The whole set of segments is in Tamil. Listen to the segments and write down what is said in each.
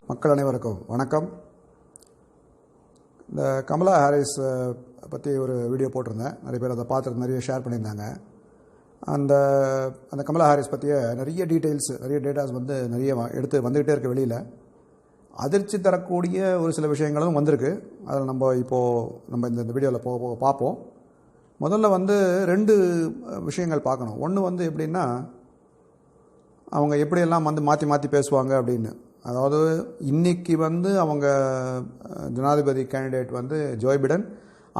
மக்கள் அனைவருக்கும் வணக்கம். இந்த கமலா ஹாரிஸ் பற்றி ஒரு வீடியோ போட்டிருந்தேன். நிறைய பேர் அதை பார்த்துட்டு நிறைய ஷேர் பண்ணியிருந்தாங்க. அந்த கமலா ஹாரிஸ் பற்றிய நிறைய டீட்டெயில்ஸ், நிறைய டேட்டாஸ் வந்து நிறைய எடுத்து வந்துக்கிட்டே இருக்க. வெளியில் அதிர்ச்சி தரக்கூடிய ஒரு சில விஷயங்களும் வந்திருக்கு. அதில் நம்ம இந்த வீடியோவில் போக பார்ப்போம். முதல்ல வந்து 2 விஷயங்கள் பார்க்கணும். ஒன்று வந்து எப்படின்னா, அவங்க எப்படியெல்லாம் வந்து மாற்றி பேசுவாங்க அப்படின்னு. அதாவது இன்றைக்கி வந்து அவங்க ஜனாதிபதி கேண்டிடேட் வந்து ஜோய் பிடன்.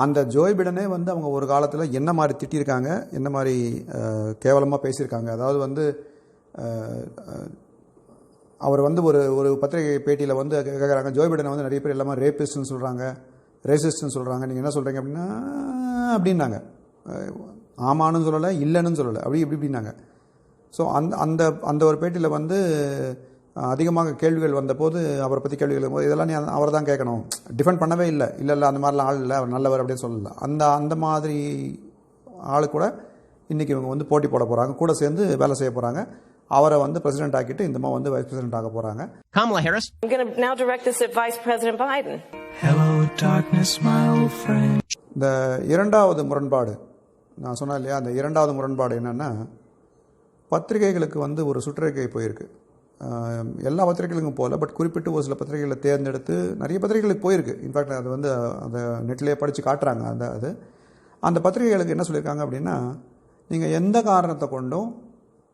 அந்த ஜோய் பிடனே வந்து அவங்க ஒரு காலத்தில் என்ன மாதிரி திட்டியிருக்காங்க, என்ன மாதிரி கேவலமாக பேசியிருக்காங்க. அதாவது வந்து அவர் வந்து ஒரு பத்திரிகை பேட்டியில் வந்து கேட்குறாங்க, ஜோய் பிடனை வந்து நிறைய பேர் எல்லாமே ரேபிஸ்ட்னு சொல்கிறாங்க, ரேசிஸ்ட்னு சொல்கிறாங்க, நீங்கள் என்ன சொல்கிறீங்க அப்படின்னாங்க. ஆமான்னு சொல்லலை, இல்லைன்னு சொல்லலை, இப்படின்னாங்க. ஸோ அந்த ஒரு பேட்டியில் வந்து அதிகமாக கேள்விகள் வந்தபோது, அவரை பற்றி கேள்விகள் வரும்போது, இதெல்லாம் நீ அவர் தான் கேட்கணும், டிஃபெண்ட் பண்ணவே இல்லை, அந்த மாதிரிலாம் ஆள் இல்லை, அவர் நல்லவர் அப்படின்னு சொல்லலை. அந்த மாதிரி ஆளு கூட இன்றைக்கி இவங்க வந்து போட்டி போட போகிறாங்க, கூட சேர்ந்து வேலை செய்ய போகிறாங்க. அவரை வந்து பிரசிடென்ட் ஆக்கிட்டு இந்த வந்து வைஸ் பிரசிடென்ட் ஆக போகிறாங்க. Kamala Harris. I'm going to now direct this at Vice President Biden. Hello darkness my old friend. இந்த இரண்டாவது முரண்பாடு நான் சொன்னேன் இல்லையா, அந்த இரண்டாவது முரண்பாடு என்னென்னா, பத்திரிகைகளுக்கு வந்து ஒரு சுற்றறிக்கை போயிருக்கு. எல்லா பத்திரிகைகளுக்கும் போகல, பட் குறிப்பிட்டு ஒரு சில பத்திரிகைகளை தேர்ந்தெடுத்து நிறைய பத்திரிகைகளுக்கு போயிருக்கு. இன்ஃபேக்ட் அது வந்து அந்த நெட்லேயே படித்து காட்டுறாங்க. அந்த பத்திரிகைகளுக்கு என்ன சொல்லியிருக்காங்க அப்படின்னா, நீங்கள் எந்த காரணத்தை கொண்டும்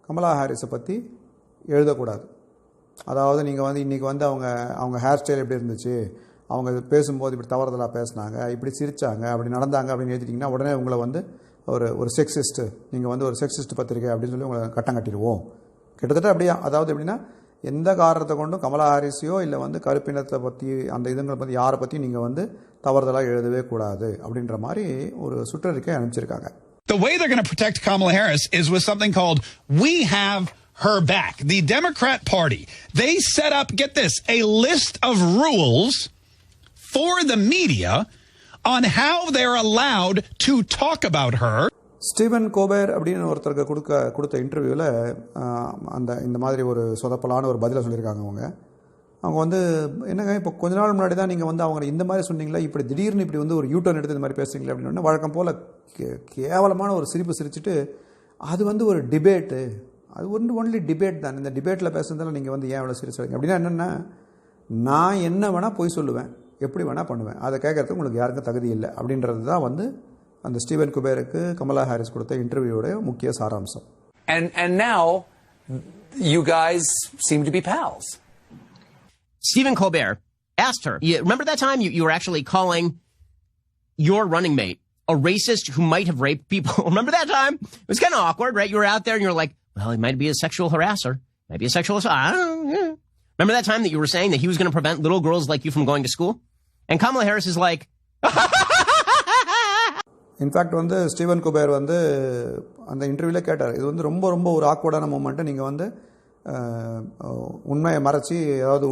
கமலா ஹாரிஸை பற்றி எழுதக்கூடாது. அதாவது நீங்கள் வந்து இன்றைக்கி வந்து அவங்க ஹேர் ஸ்டைல் எப்படி இருந்துச்சு, அவங்க பேசும்போது இப்படி தவறுதலாக பேசினாங்க, இப்படி சிரித்தாங்க, அப்படி நடந்தாங்க அப்படின்னு எழுதிட்டிங்கன்னா உடனே உங்களை வந்து ஒரு செக்ஸிஸ்ட்டு, நீங்கள் வந்து ஒரு செக்ஸிஸ்ட் பத்திரிகை அப்படின்னு சொல்லி உங்களை கட்டம் கட்டிடுவோம். கிட்டத்தட்ட அப்படியா. அதாவது எப்படின்னா, எந்த காரணத்தை கொண்டும் கமலா ஹாரிஸையோ இல்லை வந்து கருப்பினத்தை பற்றி அந்த இதுங்களை பற்றி யாரை பற்றி நீங்கள் வந்து தவறுதலாக எழுதவே கூடாது அப்படின்ற மாதிரி ஒரு சுற்றறிக்கை அனுப்பிச்சிருக்காங்க. The way they're going to protect Kamala Harris is with something called We Have Her Back. The Democrat Party, they set up, get this, a list of rules for the media on how they're allowed to talk about her. Stephen Colbert அப்படின்னு ஒருத்தருக்கு கொடுத்த இன்டர்வியூவில் இந்த மாதிரி ஒரு சொதப்பலான ஒரு பதிலை சொல்லியிருக்காங்க. அவங்க வந்து என்னங்க, இப்போ கொஞ்ச நாள் முன்னாடி தான் நீங்கள் வந்து அவங்க இந்த மாதிரி சொன்னீங்களா, இப்படி திடீர்னு இப்படி வந்து ஒரு யூட்டர்ன் எடுத்து இந்த மாதிரி பேசுறீங்களா அப்படின்னு வழக்கம் போல் கேவலமான ஒரு சிரிப்பு சிரிச்சுட்டு, அது வந்து ஒரு டிபேட்டு, அது ஒன்லி டிபேட் தான், இந்த டிபேட்டில் பேசுறதுனால நீங்கள் வந்து ஏன் அவ்வளோ சிரிச்சுறீங்க அப்படின்னா என்னென்னா, நான் என்ன வேணால் பொய் சொல்லுவேன், எப்படி வேணால் பண்ணுவேன், அதை கேட்கறதுக்கு உங்களுக்கு யாருக்கும் தகுதி இல்லை அப்படின்றது தான் வந்து அந்த ஸ்டீவன் குபேருக்கு கமலா ஹாரிஸ் கொடுத்த இன்டர்வியூவோட முக்கிய சாராம்சம். And now you guys seem to be pals. Stephen Colbert asked her, remember that time you were actually calling your running mate a racist who might have raped people? Remember that time? It was kind of awkward, right? You were out there and you're like, well, he might be a sexual harasser. Might be a sexual assault. I don't know. Remember that time that you were saying that he was going to prevent little girls like you from going to school? And Kamala Harris is like, in fact வந்து ஸ்டீவன் குபேர் வந்து அந்த இன்டர்வியூவில் கேட்டார், இது வந்து ரொம்ப ரொம்ப ஒரு ஆக்வர்டான மூமெண்ட்டு, நீங்கள் வந்து உண்மையை மறைச்சி ஏதாவது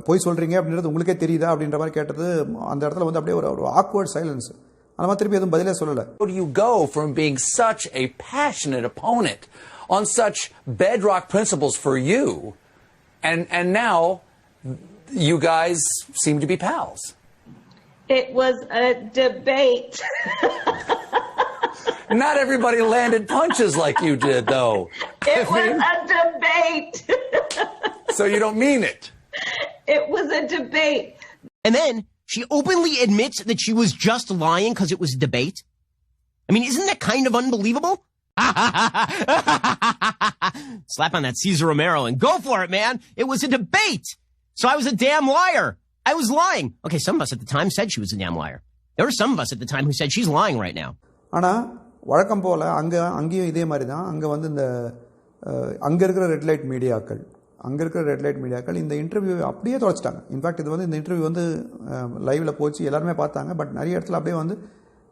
பொய் சொல்கிறீங்க அப்படின்றது உங்களுக்கே தெரியுதா அப்படின்ற மாதிரி கேட்டது. அந்த இடத்துல வந்து அப்படியே ஒரு ஆக்வர்ட் சைலன்ஸ். அந்த மாதிரி திருப்பி எதுவும் பதிலே சொல்லலை. How do you go from being such a passionate opponent on such bedrock principles for you, and now you guys seem to be pals? It was a debate. Not everybody landed punches like you did, though. It was a debate. So you don't mean it. It was a debate. And then she openly admits that she was just lying because it was a debate. I mean, isn't that kind of unbelievable? Slap on that Cesar Romero and go for it, man. It was a debate. So I was a damn liar. I was lying. Okay, some of us at the time said she was a damn liar. There were some of us at the time who said she's lying right now. ஆனால் வழக்கம் போல் அங்கேயும் இதே மாதிரி தான். அங்கே வந்து அங்கே இருக்கிற ரெட் லைட் மீடியாக்கள் இந்த இன்டர்வியூ அப்படியே தொலைச்சிட்டாங்க. இன்ஃபேக்ட் இது வந்து இந்த இன்டர்வியூ வந்து லைவில் போச்சு, எல்லாருமே பார்த்தாங்க. பட் நிறைய இடத்துல அப்படியே வந்து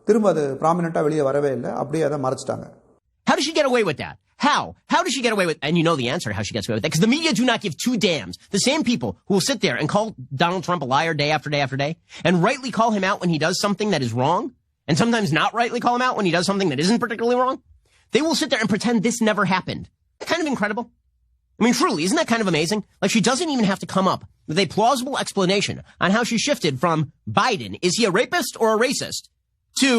திரும்ப அது ப்ராமினெண்ட்டாக வெளியே வரவே இல்லை, அப்படியே அதை மறைச்சிட்டாங்க. How How does she get away with that? How? How does she get away with, and you know the answer how she gets away with that, because the media do not give two damns. The same people who will sit there and call Donald Trump a liar day after day after day, and rightly call him out when he does something that is wrong, and sometimes not rightly call him out when he does something that isn't particularly wrong, they will sit there and pretend this never happened. Kind of incredible. I mean, truly, isn't that kind of amazing? Like, she doesn't even have to come up with a plausible explanation on how she shifted from Biden, is he a rapist or a racist, to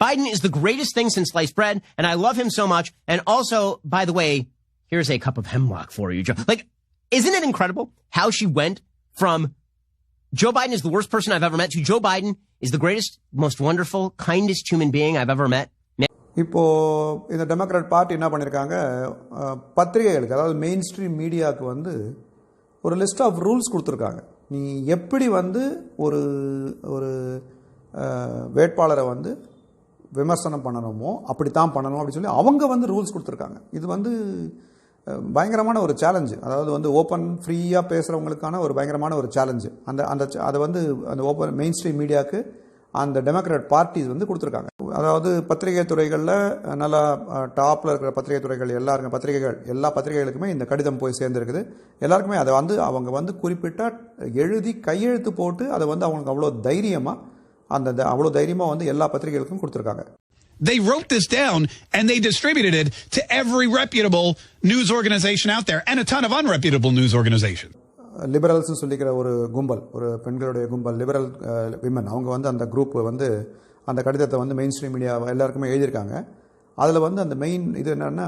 Biden is the greatest thing since sliced bread, and I love him so much, and also, by the way, here's a cup of hemlock for you, Joe. Like, isn't it incredible how she went from Joe Biden is the worst person I've ever met to Joe Biden is the greatest, most wonderful, kindest human being I've ever met? இப்போ இந்த டெமோக்ராட் பார்ட்டி என்ன பண்ணியிருக்காங்க, பத்திரிகைகளுக்கு அதாவது மெயின் ஸ்ட்ரீம் மீடியாவுக்கு வந்து ஒரு லிஸ்ட் ஆஃப் ரூல்ஸ் கொடுத்துருக்காங்க. நீ எப்படி வந்து ஒரு ஒரு வேட்பாளரை வந்து விமர்சனம் பண்ணணுமோ அப்படித்தான் பண்ணணும் அப்படின்னு சொல்லி அவங்க வந்து ரூல்ஸ் கொடுத்துருக்காங்க. இது வந்து பயங்கரமான ஒரு சேலஞ்சு. அதாவது வந்து ஓப்பன் ஃப்ரீயாக பேசுகிறவங்களுக்கான ஒரு பயங்கரமான ஒரு சேலஞ்சு. அதை வந்து அந்த ஓப்பன் மெயின் ஸ்ட்ரீம் மீடியாவுக்கு அந்த டெமோக்ராட் பார்ட்டிஸ் வந்து கொடுத்துருக்காங்க. அதாவது பத்திரிகை துறைகளில் நல்லா டாப்பில் இருக்கிற பத்திரிகை துறைகள் எல்லா பத்திரிகைகளுக்குமே இந்த கடிதம் போய் சேர்ந்துருக்குது. எல்லாருக்குமே அதை வந்து அவங்க வந்து குறிப்பிட்ட எழுதி கையெழுத்து போட்டு அதை வந்து அவங்களுக்கு அவ்வளோ தைரியமாக வந்து எல்லா பத்திரிகைகளுக்கும் கொடுத்துருக்காங்க. They wrote this down and they distributed it to every reputable news organization out there and a ton of unreputable news organizations. Liberals சொல்லிக்கிற ஒரு கும்பல், ஒரு பெண்களுடைய கும்பல், லிபரல் விமன், அவங்க வந்து அந்த குரூப் வந்து அந்த கடிதத்தை வந்து மெயின் ஸ்ட்ரீம் மீடியா எல்லாருக்குமே எழுதியிருக்காங்க. அதில் வந்து அந்த மெயின் இது என்னன்னா,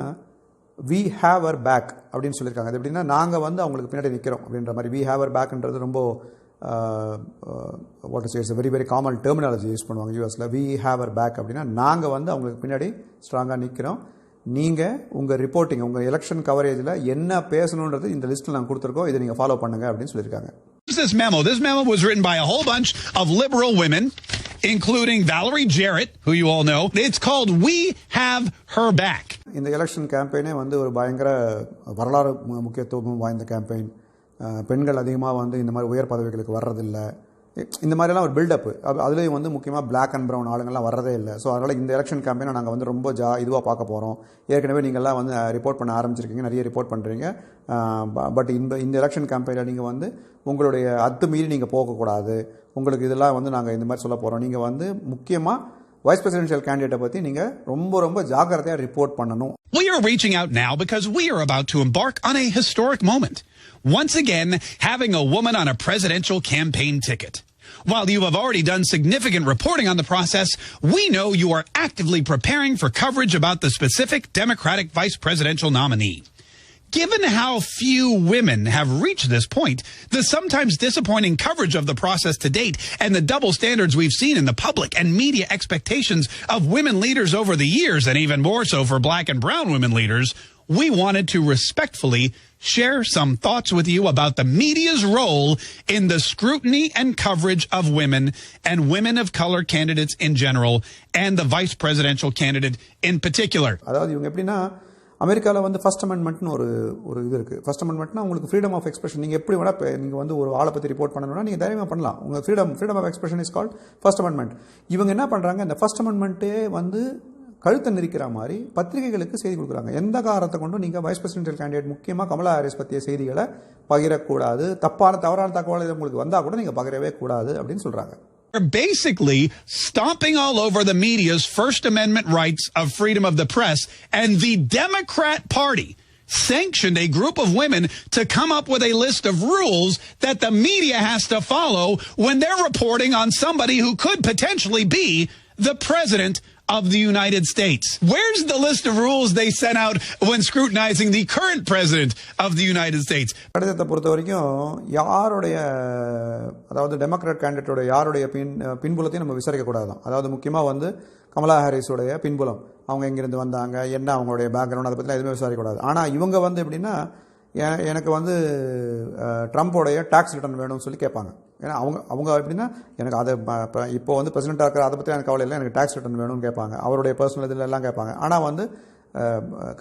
வி ஹேவ் அவர் பேக் அப்படின்னு சொல்லியிருக்காங்க. அது எப்படின்னா, நாங்கள் வந்து அவங்களுக்கு பின்னாடி நிற்கிறோம் அப்படின்ற மாதிரி. வி ஹேவ் அவர் பேக்ன்றது ரொம்ப what is very very common terminology use பண்ணுவாங்க யூஎஸில். வி ஹேவ் அவர் பேக் அப்படின்னா நாங்கள் வந்து அவங்களுக்கு பின்னாடி ஸ்ட்ராங்காக நிற்கிறோம். நீங்கள் உங்கள் ரிப்போர்ட்டிங், உங்கள் எலெக்ஷன் கவரேஜில் என்ன பேசணுன்றது இந்த லிஸ்ட்டில் நாங்கள் கொடுத்துருக்கோம், இதை நீங்கள் ஃபாலோ பண்ணுங்க அப்படின்னு சொல்லியிருக்காங்க. This memo was written by a whole bunch of liberal women, including Valerie Jarrett, who you all know. It's called We Have Her Back. இந்த எலெக்ஷன் கேம்பெயினே வந்து ஒரு பயங்கர வரலாறு முக்கியத்துவம் வாய்ந்த கேம்பெயின். பெண்கள் அதிகமாக வந்து இந்த மாதிரி உயர் பதவிகளுக்கு வர்றதில்லை. இந்த மாதிரிலாம் ஒரு பில்டப். அதுலேயும் வந்து முக்கியமாக பிளாக் அண்ட் ப்ரௌன் ஆளுங்கள்லாம் வர்றதே இல்லை. ஸோ அதனால் இந்த எலெக்ஷன் கேம்பெயினை நாங்கள் வந்து ரொம்ப இதுவாக பார்க்க போகிறோம். ஏற்கனவே நீங்கள்லாம் வந்து ரிப்போர்ட் பண்ண ஆரம்பிச்சிருக்கீங்க, நிறைய ரிப்போர்ட் பண்ணுறீங்க. பட் இந்த எலெக்ஷன் கேம்பெயினில் நீங்கள் வந்து உங்களுடைய அத்துமீறி நீங்கள் போகக்கூடாது. உங்களுக்கு இதெல்லாம் வந்து நாங்கள் இந்த மாதிரி சொல்ல போகிறோம். நீங்கள் வந்து முக்கியமாக வைஸ் பிரசிடென்ஷியல் கேண்டிடேட்டை பற்றி நீங்கள் ரொம்ப ஜாக்கிரதையாக ரிப்போர்ட் பண்ணணும். We are reaching out now because we are about to embark on a historic moment. Once again, having a woman on a presidential campaign ticket. While you have already done significant reporting on the process, we know you are actively preparing for coverage about the specific Democratic vice presidential nominee. Given how few women have reached this point, the sometimes disappointing coverage of the process to date, and the double standards we've seen in the public and media expectations of women leaders over the years, and even more so for black and brown women leaders, we wanted to respectfully share some thoughts with you about the media's role in the scrutiny and coverage of women and women of color candidates in general, and the vice presidential candidate in particular. அதாவது இவங்க எப்படின்னா, அமெரிக்காவில் வந்து ஃபர்ஸ்ட் அமெண்ட்மெண்ட்னு ஒரு இது இருக்குது. ஃபர்ஸ்ட் அமெண்ட்மெண்ட்னா உங்களுக்கு ஃப்ரீடம் ஆஃப் எக்ஸ்பிரஷன். நீங்கள் எப்படி வேணால் நீங்கள் வந்து ஒரு ஆளை பற்றி ரிப்போர்ட் பண்ணணும்னா நீங்கள் தைரியமாக பண்ணலாம். உங்கள் freedom of expression is called first amendment. இவங்க என்ன பண்ணுறாங்க, இந்த ஃபர்ஸ்ட் அமெண்ட்மெண்ட்டே வந்து கழுத்தை நெரிக்கிற மாதிரி பத்திரிகைகளுக்கு செய்தி கொடுக்குறாங்க. எந்த காரணத்தை கொண்டும் நீங்கள் வைஸ் பிரசிடென்ஷியல் கேண்டிடேட் முக்கியமாக கமலா ஹாரிஸ் பற்றிய செய்திகளை பகிரக்கூடாது. தவறான தகவல் உங்களுக்கு வந்தால் கூட நீங்கள் பகிரவே கூடாது அப்படின்னு சொல்கிறாங்க. They're basically stomping all over the media's First Amendment rights of freedom of the press, and the Democrat Party sanctioned a group of women to come up with a list of rules that the media has to follow when they're reporting on somebody who could potentially be the president of the United States. Where's the list of rules they sent out when scrutinizing the current president of the United States? கடிதத்தை பொறுத்த வரைக்கும் யாருடைய, அதாவது டெமோக்ராட் கேண்டிடேட்டோட யாருடைய பின்புலத்தையும் நம்ம விசாரிக்கக்கூடாதான். அதாவது முக்கியமாக வந்து கமலா ஹாரிஸுடைய பின்புலம், அவங்க எங்கேருந்து வந்தாங்க, என்ன அவங்களுடைய பேக்ரவுண்ட், அதை பற்றிலாம் எதுவுமே விசாரிக்கக்கூடாது. ஆனால் இவங்க வந்து எப்படின்னா, எனக்கு வந்து ட்ரம்ப்போடைய டாக்ஸ் ரிட்டர்ன் வேணும்னு சொல்லி கேட்பாங்க. ஏன்னா அவங்க எப்படின்னா, எனக்கு அதை இப்போ வந்து பிரசிடென்ட்டாக இருக்கிற அதை பற்றி எனக்கு கவலை இல்லை, எனக்கு டாக்ஸ் ரிட்டர்ன் வேணும்னு கேட்பாங்க. அவருடைய பர்சனல் இதில் எல்லாம் கேட்பாங்க. ஆனால் வந்து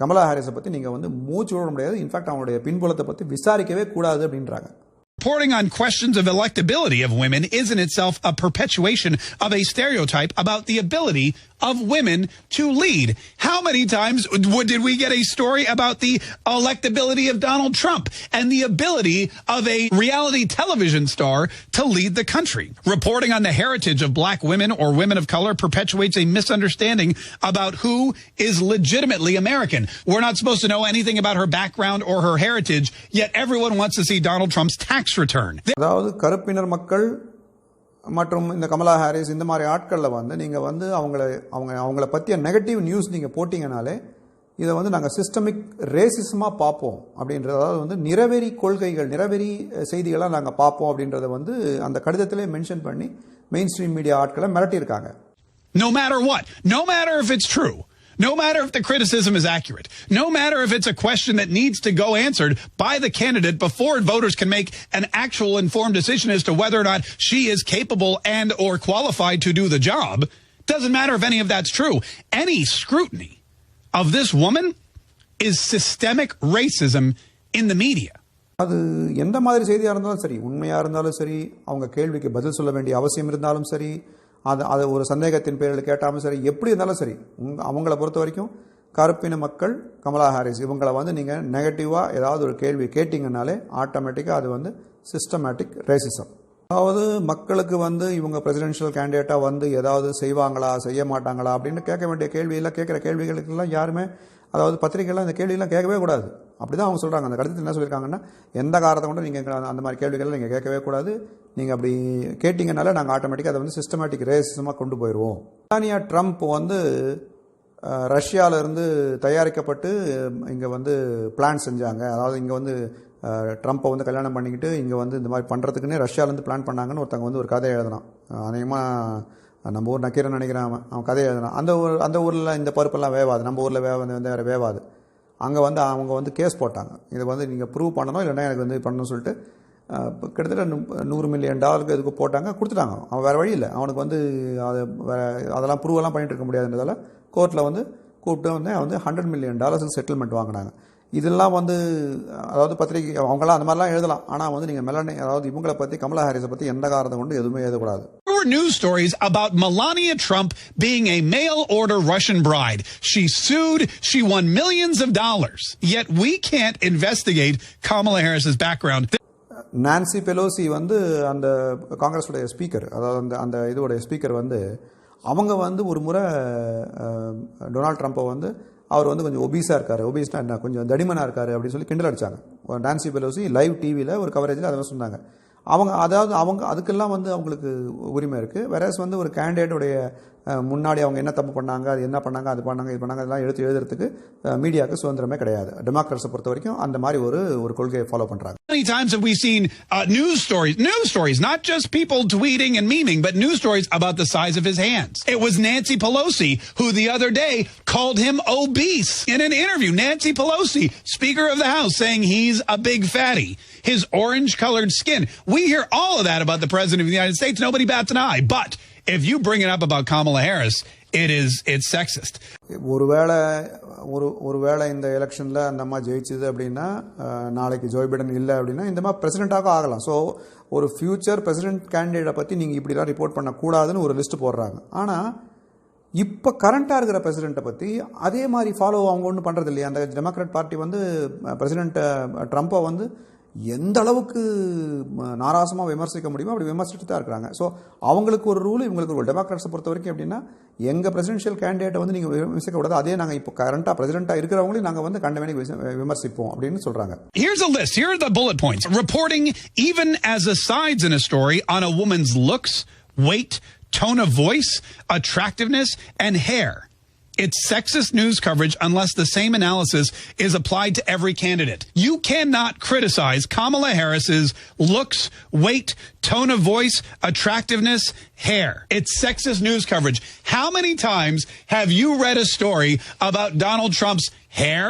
கமலா ஹாரிஸை பற்றி நீங்கள் வந்து மூச்சு விட முடியாது. இன்ஃபேக்ட் அவங்களுடைய பின்புலத்தை பற்றி விசாரிக்கவே கூடாது அப்படின்றாங்க. reporting on questions of electability of women is in itself a perpetuation of a stereotype about the ability of women to lead. How many times did we get a story about the electability of Donald Trump and the ability of a reality television star to lead the country? Reporting on the heritage of black women or women of color perpetuates a misunderstanding about who is legitimately American. We're not supposed to know anything about her background or her heritage, yet everyone wants to see Donald Trump's tax return. அதாவது கருப்பினர் மக்கள் மற்றும் இந்த கமலா ஹாரிஸ் இந்த மாதிரி ஆட்களில் வந்து நீங்கள் வந்து அவங்கள பற்றிய நெகட்டிவ் நியூஸ் நீங்கள் போட்டிங்கனாலே இதை வந்து நாங்கள் சிஸ்டமிக் ரேசிசமாக பார்ப்போம் அப்படின்றது, அதாவது வந்து நிறவெறி கொள்கைகள், நிறவெறி செய்திகளாக நாங்கள் பார்ப்போம் அப்படின்றத வந்து அந்த கடிதத்திலே மென்ஷன் பண்ணி மெயின் ஸ்ட்ரீம் மீடியா ஆட்களை மிரட்டியிருக்காங்க. No matter what, no matter if it's true, no matter if the criticism is accurate, no matter if it's a question that needs to go answered by the candidate before voters can make an actual informed decision as to whether or not she is capable and or qualified to do the job, doesn't matter if any of that's true. Any scrutiny of this woman is systemic racism in the media. அது எந்த மாதிரி செய்தியாக இருந்தாலும் சரி, உண்மையாக இருந்தாலும் சரி, அவங்க கேள்விக்கு பதில் சொல்ல வேண்டிய அவசியம் இருந்தாலும் சரி, அது ஒரு சந்தேகத்தின் பேரில் கேட்டாலும் சரி, எப்படி இருந்தாலும் சரி, அவங்கள பொறுத்த வரைக்கும் கருப்பின மக்கள் கமலா ஹாரிஸ் இவங்களை வந்து நீங்கள் நெகட்டிவாக ஏதாவது ஒரு கேள்வி கேட்டிங்கனாலே ஆட்டோமேட்டிக்காக அது வந்து சிஸ்டமேட்டிக் ரேசிசம். அதாவது மக்களுக்கு வந்து இவங்க பிரசிடென்ஷியல் கேண்டிடேட்டாக வந்து ஏதாவது செய்வாங்களா செய்ய மாட்டாங்களா அப்படின்னு கேட்க வேண்டிய கேள்வியெல்லாம் கேட்குற கேள்விகளுக்கெல்லாம் யாருமே, அதாவது பத்திரிகைலாம் இந்த கேள்வியெல்லாம் கேட்கவே கூடாது. அப்படி தான் அவங்க சொல்கிறாங்க. அந்த கடிதத்தில் என்ன சொல்லியிருக்காங்கன்னா, எந்த காரணத்தை கொண்டு நீங்கள் அந்த மாதிரி கேள்விகள்லாம் நீங்கள் கேட்கவே கூடாது, நீங்கள் அப்படி கேட்டிங்கனால நாங்கள் ஆட்டோமேட்டிக்காக அதை வந்து சிஸ்டமேட்டிக் ரேசிசமாக கொண்டு போயிடுவோம். மெலானியா ட்ரம்ப் வந்து ரஷ்யாவிலேருந்து தயாரிக்கப்பட்டு இங்கே வந்து பிளான் செஞ்சாங்க. அதாவது இங்கே வந்து ட்ரம்ப்பை வந்து கல்யாணம் பண்ணிக்கிட்டு இங்கே வந்து இந்த மாதிரி பண்ணுறதுக்குன்னே ரஷ்யாவிலேருந்து பிளான் பண்ணாங்கன்னு ஒருத்தவங்க வந்து ஒரு கதை எழுதினான். அநேகமாக நம்ம ஊர் நக்கீரன் நினைக்கிறேன், அவன் கதையை எழுதினான். அந்த ஊரில் இந்த பருப்பெல்லாம் வேவாது, நம்ம ஊரில் வேறு வேவாது. அங்கே வந்து அவங்க வந்து கேஸ் போட்டாங்க, இதை வந்து நீங்கள் ப்ரூவ் பண்ணணும் இல்லைன்னா எனக்கு வந்து பண்ணணும்னு சொல்லிட்டு கிட்டத்தட்ட $100 மில்லியன் இதுக்கு போட்டாங்க, கொடுத்துட்டாங்க. அவன் வேறு வழி இல்லை, அவனுக்கு வந்து அதெல்லாம் ப்ரூவெல்லாம் பண்ணிட்டு இருக்க முடியாதுன்றதால கோர்ட்டில் வந்து கூப்பிட்டு வந்து வந்து $100 மில்லியன் செட்டில்மெண்ட் வாங்கினாங்க. இதெல்லாம் வந்து அதாவது பத்திரிகை அவங்களாம் அந்த மாதிரிலாம் எழுதலாம், ஆனால் வந்து நீங்கள் அதாவது இவங்களை பற்றி கமலா ஹாரிஸை பற்றி எந்த காரணத்தை கொண்டு எதுவுமே எழுதக்கூடாது. There were news stories about Melania Trump being a mail-order Russian bride. She sued, she won millions of dollars. Yet we can't investigate Kamala Harris's background. Nancy Pelosi வந்து அந்த காங்கிரஸுடைய ஸ்பீக்கர், அதாவது அந்த இதோடைய ஸ்பீக்கர் வந்து அவங்க வந்து ஒரு முறை டொனால்ட் ட்ரம்ப்பை வந்து அவர் வந்து கொஞ்சம் ஒபீஸாக இருக்கார், ஒபீஸ்னா என்ன கொஞ்சம் தடிமனாக இருக்கார் அப்படின்னு சொல்லி கிண்டல் அடித்தாங்க. நான்சி பெலோசி லைவ் டிவியில் ஒரு கவரேஜில் அதை சொன்னாங்க. அவங்க அதுக்கெல்லாம் வந்து அவங்களுக்கு உரிமை இருக்குது. வேறஸ் வந்து ஒரு கேண்டிடேட்டுடைய முன்னாடி அவங்க என்ன தப்பு பண்ணாங்க, அது என்ன பண்ணாங்க, அது பண்ணாங்க, இது பண்ணாங்க, அதெல்லாம் எழுதுறதுக்கு மீடியாவுக்கு சுதந்திரமே கிடையாது. டெமோக்ராட்ஸை பொறுத்த வரைக்கும் அந்த மாதிரி ஒரு கொள்கையை ஃபாலோ பண்ணுறாங்க. How many times have we seen news stories, not just people tweeting and memeing, but news stories about the size of his hands? It was Nancy Pelosi who the other day called him obese in an interview. Nancy Pelosi, Speaker of the House, saying he's a big fatty. His orange-colored skin. We hear all of that about the President of the United States. Nobody bats an eye. But if you bring it up about Kamala Harris, it's sexist. ஒருவேளை இந்த எலெக்ஷனில் அந்த அம்மா ஜெயிச்சுது அப்படின்னா, நாளைக்கு ஜோ பைடன் இல்லை அப்படின்னா இந்த மாதிரி பிரசிடென்ட்டாக ஆகலாம். ஸோ ஒரு ஃபியூச்சர் பிரசிடென்ட் கேண்டிடேட்டை பற்றி நீங்கள் இப்படிலாம் ரிப்போர்ட் பண்ணக்கூடாதுன்னு ஒரு லிஸ்ட்டு போடுறாங்க. ஆனால் இப்போ கரண்ட்டாக இருக்கிற பிரசிடெண்ட்டை பற்றி அதே மாதிரி ஃபாலோ அவங்க ஒன்றும் பண்ணுறது இல்லையா? அந்த டெமோக்ராட் பார்ட்டி வந்து பிரசிடென்ட் ட்ரம்ப்பை வந்து எந்த அளவுக்கு நாராசமாக விமர்சிக்க முடியுமோ அப்படி விமர்சிட்டு தான் இருக்கிறாங்க. ஸோ அவங்களுக்கு ஒரு ரூல், இவங்களுக்கு ஒரு டெமோக்ராட்ஸை பொறுத்த வரைக்கும் எப்படின்னா, எங்கள் பிரசிடென்ஷியல் கேண்டிடேட்டை வந்து நீங்கள் விமர்சிக்க கூடாது, அதே நாங்கள் இப்போ கரண்ட்டாக பிரசிடென்ட்டாக இருக்கிறவங்களையும் நாங்கள் வந்து கண்டமேனிக்கு விமர்சிப்போம் அப்படின்னு சொல்கிறாங்க. Here's a list. Here are the bullet points. Reporting even as asides in a story on a woman's looks, weight, tone of voice, attractiveness, and hair. It's sexist news coverage unless the same analysis is applied to every candidate. You cannot criticize Kamala Harris's looks, weight, tone of voice, attractiveness, hair. It's sexist news coverage. How many times have you read a story about Donald Trump's hair,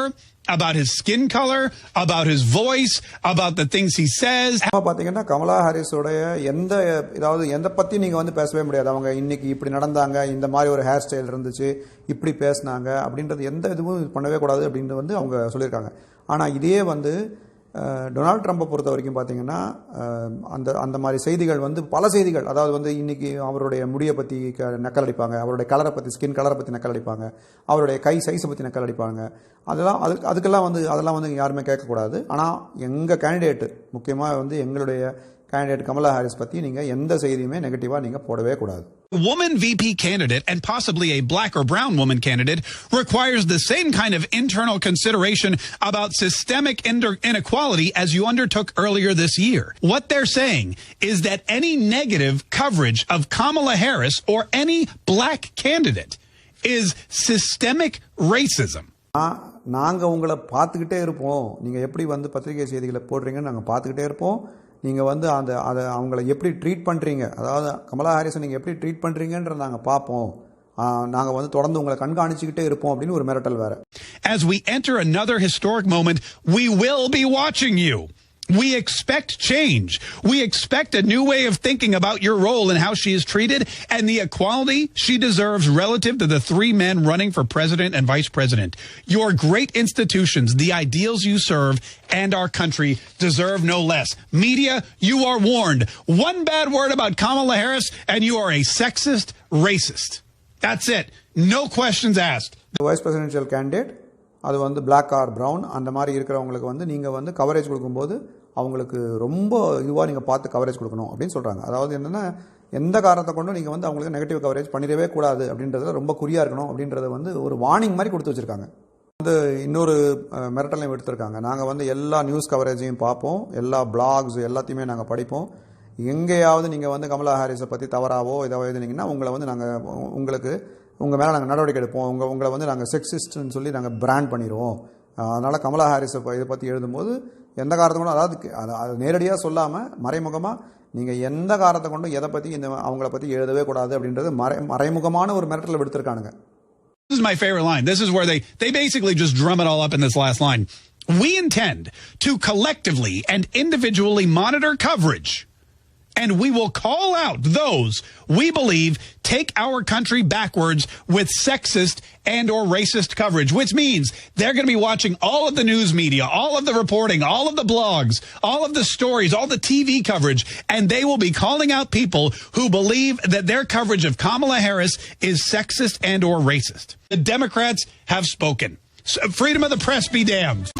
about his skin color, about his voice, about the things he says? பார்த்தீங்கன்னா கமலா ஹாரிஸோடைய எந்த பற்றி நீங்கள் வந்து பேசவே முடியாது. அவங்க இன்னைக்கு இப்படி நடந்தாங்க, இந்த மாதிரி ஒரு ஹேர் ஸ்டைல் இருந்துச்சு, இப்படி பேசினாங்க அப்படின்றது எந்த இதுவும் பண்ணவே கூடாது அப்படின்னு வந்து அவங்க சொல்லியிருக்காங்க. ஆனால் இதே வந்து டொனால்ட் ட்ரம்ப்பை பொறுத்த வரைக்கும் பார்த்தீங்கன்னா அந்த மாதிரி செய்திகள் வந்து பல செய்திகள், அதாவது வந்து இன்றைக்கி அவருடைய முடியை பற்றி நக்கல் அடிப்பாங்க, அவருடைய கலரை பற்றி ஸ்கின் கலரை பற்றி நக்கல் அடிப்பாங்க, அவருடைய கை சைஸை பற்றி நக்கல் அடிப்பாங்க. அதெல்லாம் வந்து யாருமே கேட்கக்கூடாது. ஆனால் எங்கள் கேண்டிடேட்டு, முக்கியமாக வந்து எங்களுடைய கேண்டிடேட் கமலா ஹாரிஸ் பற்றி நீங்கள் எந்த செய்தியுமே நெகட்டிவாக நீங்கள் போடவே கூடாது. Woman VP candidate and possibly a black or brown woman candidate requires the same kind of internal consideration about systemic inequality as you undertook earlier this year. What they're saying is that any negative coverage of Kamala Harris or any black candidate is systemic racism. நாங்கள் உங்களை பார்த்துக்கிட்டே இருப்போம், நீங்கள் எப்படி வந்து பத்திரிகை செய்திகளை போடுறீங்கன்னு நாங்கள் பார்த்துக்கிட்டே இருப்போம். நீங்கள் வந்து அதை அவங்கள எப்படி ட்ரீட் பண்ணுறீங்க, அதாவது கமலா ஹாரிஸை நீங்கள் எப்படி ட்ரீட் பண்ணுறீங்கன்ற நாங்கள் பார்ப்போம், நாங்கள் வந்து தொடர்ந்து உங்களை கண்காணிச்சுக்கிட்டே இருப்போம் அப்படின்னு ஒரு மிரட்டல் வேறு. As we enter another historic moment, we will be watching you. We expect change. We expect a new way of thinking about your role and how she is treated and the equality she deserves relative to the three men running for president and vice president. Your great institutions, the ideals you serve, and our country deserve no less. Media, you are warned. One bad word about Kamala Harris and you are a sexist racist. That's it. No questions asked. Vice presidential candidate, அது வந்து பிளாக் ஆர் ப்ரௌன் அந்த மாதிரி இருக்கிறவங்களுக்கு வந்து நீங்கள் வந்து கவரேஜ் கொடுக்கும்போது அவங்களுக்கு ரொம்ப இதுவாக நீங்கள் பார்த்து கவரேஜ் கொடுக்கணும் அப்படின்னு சொல்கிறாங்க. அதாவது என்னென்னா, எந்த காரணத்தை கொண்டும் நீங்கள் வந்து அவங்களுக்கு நெகட்டிவ் கவரேஜ் பண்ணிடவே கூடாது அப்படின்றத ரொம்ப குறியாக இருக்கணும் அப்படின்றத வந்து ஒரு வார்னிங் மாதிரி கொடுத்து வச்சுருக்காங்க. வந்து இன்னொரு மிரட்டலையும் எடுத்திருக்காங்க. நாங்கள் வந்து எல்லா நியூஸ் கவரேஜையும் பார்ப்போம், எல்லா பிளாக்ஸ் எல்லாத்தையுமே நாங்கள் படிப்போம். எங்கேயாவது நீங்கள் வந்து கமலா ஹாரிஸை பற்றி தவறாவோ ஏதாவது எழுதினீங்கன்னா உங்களை வந்து நாங்கள் உங்கள் மேலே நாங்கள் நடவடிக்கை எடுப்போம், உங்களை வந்து நாங்கள் செக்ஸிஸ்ட்னு சொல்லி நாங்கள் பிராண்ட் பண்ணிடுவோம். அதனால் கமலா ஹாரிஸை இதை பற்றி எழுதும்போது எந்த காரணத்தை கொண்டும், அதாவது அது நேரடியாக சொல்லாமல் மறைமுகமாக நீங்கள் எந்த காரணத்தை கொண்டும் எதை பற்றி அவங்கள பற்றி எழுதவே கூடாது அப்படின்றது மறைமுகமான ஒரு மிரட்டல் விடுத்திருக்கானுங்க. This is my favorite line. This is where they basically just drum it all up in this last line. We intend to collectively and individually monitor coverage, and we will call out those we believe take our country backwards with sexist and or racist coverage, which means they're going to be watching all of the news media, all of the reporting, all of the blogs, all of the stories, all the TV coverage, and they will be calling out people who believe that their coverage of Kamala Harris is sexist and or racist. The Democrats have spoken. So freedom of the press be damned.